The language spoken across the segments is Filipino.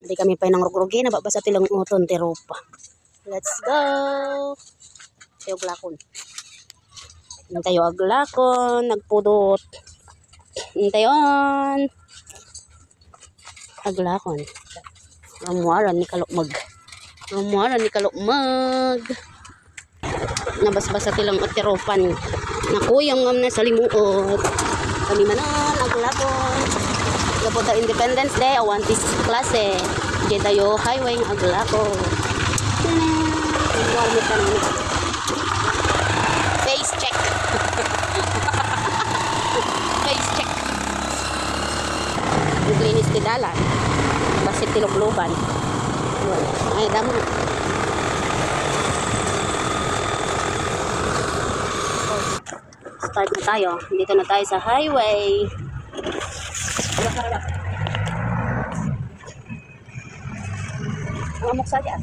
Hindi kami pa nang rugrugi na babasa tilang uton tirupa. Let's go. Tayo glakon. Tayo aglakon, nagpudot. Tayon. Aglakon. Ramuaran ni kalukmag. Ramuaran ni kalukmag. Nabas-basa tilang utirupan. Nakuyang ngam na sa limuot. Kami manan, aglakon. Kapag ta Independence Day, awantis klase. Diyan tayo highway ng aglakon. Face check. Face check. Maglinis ti dalan. Basit tilukluban. Ay, damo. Start na tayo. Dito na tayo sa highway. Ngamok saja.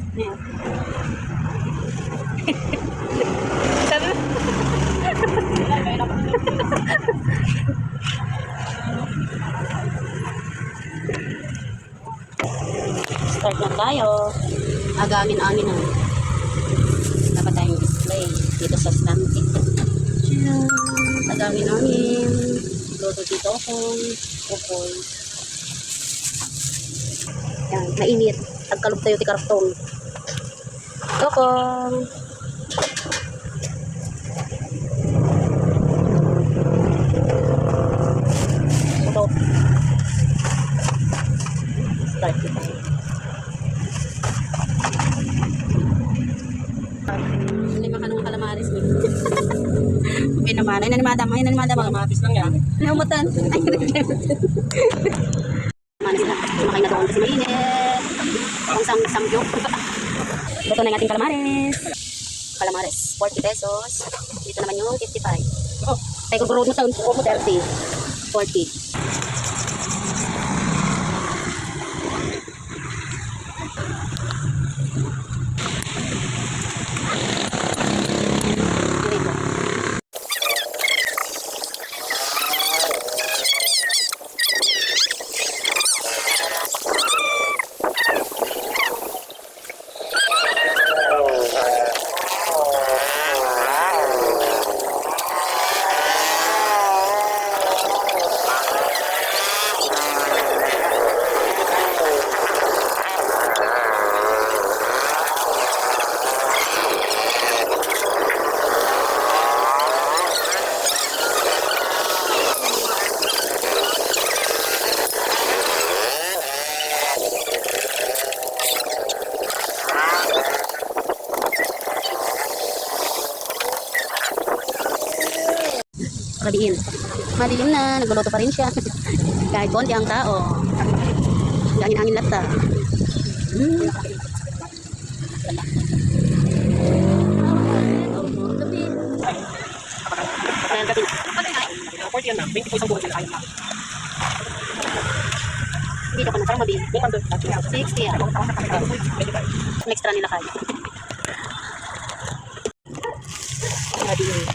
Start na tayo. Agangin-angin na. Dapat tayong display dito sa slanted. Agangin-angin. Luto dito akong upoy. Yan, mainit. Tagkalog tayo ti karton. Tokong. Sudot. Start kita. Hindi makanong kalamaris ni. Okay naman. Ay nanimadam. Kalamatis lang yan. Naumutan. Ay manis na. Sumakay na doon kasi mainit. Ang samgyok. Luto na yung ating calamares. Calamares, 40 pesos. Dito naman yung 55. Oh, tayo kung road mo sa 30. 40. Madiin. Madiin na, nagluluto pa rin siya. Kahit konti ang tao. Gangin-angin lata. Dito ko na parang mabili. 60 yan. Extra nila kayo. Madiin.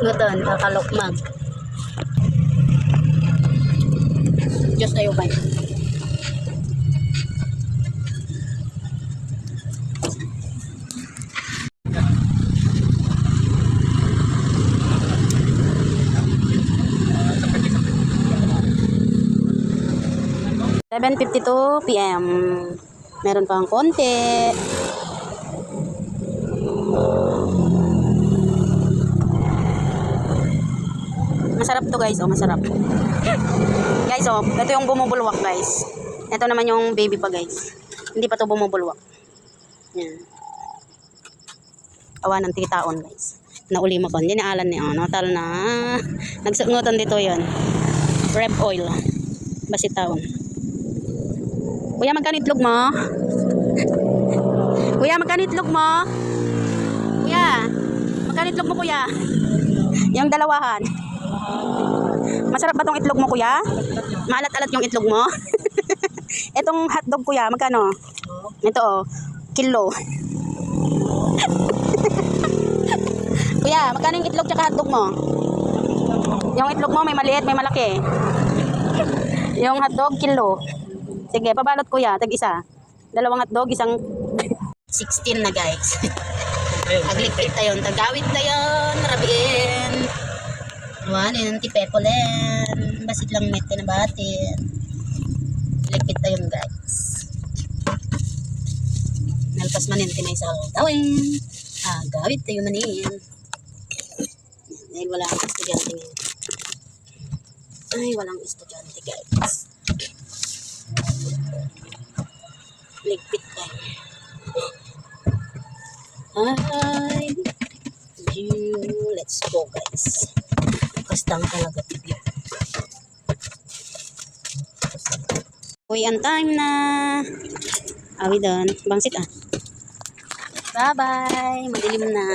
Ngutan, kakalokmag. Diyos tayo ba? PM. Meron pang konti. Masarap to guys, oh, masarap. Guys, oh, ito yung bumubulwak guys. Ito naman yung baby pa guys. Hindi pa to bumubulwak. Yan. Awa ng titaon guys. Nauli mo kon. Yan alan ni oh, natal na. Nagsungutan dito 'yon. Reb oil. Basit taon. Kuya, magkano itlog mo? Kuya, magkano itlog mo? Kuya, magkano itlog mo kuya? Yung dalawahan. Masarap ba tong itlog mo, kuya? Maalat-alat yung itlog mo? Itong hotdog, kuya, magkano? Ito, oh, kilo. Kuya, magkano yung itlog tsaka hotdog mo? Yung itlog mo may maliit, may malaki. Yung hotdog, kilo. Sige, pabalot, kuya, tag-isa. Dalawang hotdog, isang 16 na, guys. Aglikit tayo, tagawit tayo, rabiin. Awanin, tipepolen. Basit lang mete na batin. Ligpit tayo, guys. Nalpas manin, tinay sa tawin. Gawit tayo manin. Dahil wala ang estudyante ngayon. Ay, walang estudyante, guys. Ligpit tayo. Hi. Let's go, guys. Kastang talaga tibyo. Uy, ang time na. Awi doon. Bangsit ah. Bye-bye. Madilim na.